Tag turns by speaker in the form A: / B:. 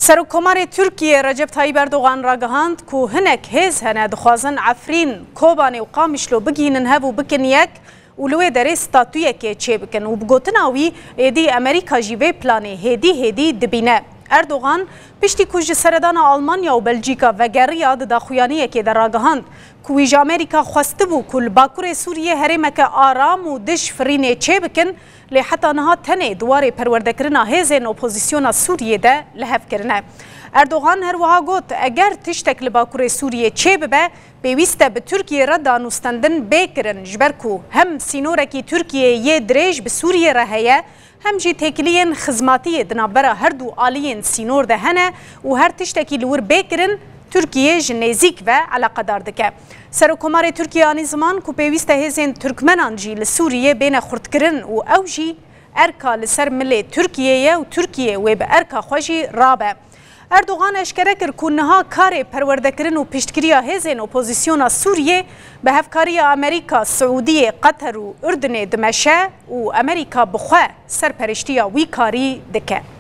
A: سرکومار ترکیه رجب طیب اردوغان را گهاند که هنک هیز هنه دخوازن عفرین کوبانه و قامشلو بگینن هفو بکن یک ولوی در استاتویه که چه بکن و بگوتن آوی ایدی امریکا جیوه پلانه هیدی دبینه. اردوغان پشتی کج سردان آلمانیا و بلژیکا و گریا داخویانیه که در راگهاند که ویج امریکا خواسته بو کل باکور سوریه هرمک آرام و دش فرینه چه بکن لی حتی نها تنه دواره پروردکرنا هیزن اپوزیسیونا سوریه ده لحف کرنه. اردوغان هر وها گوت اگر تشتک لباکور سوریه چه ببه بیویسته به ترکیه را دانوستندن بکرن جبرکو هم سینورکی ترکیه یه دریج به سوریه رهیه هم جی تکلین خدماتی دنابرا هر دو آلین سینور ده هنه و هر تشتکی لور بکرن ترکیه جنزیک و علاقه دار دکه. سرکومار ترکیه آنی زمان کو پیوسته هزین ترکمنان جی لسوریه بین خردکرن و او جی ارکا لسر ملی ترکیه و ترکیه و به ارکا خوشی رابه. اردوغان اشکره کرد که نها کار پروردکرن و پشتگیری هزین اپوزیسیون سوریه به هفکاری امریکا، سعودیه، قطر و اردن دمشه و امریکا بخواه سرپرشتی وی کاری دکه.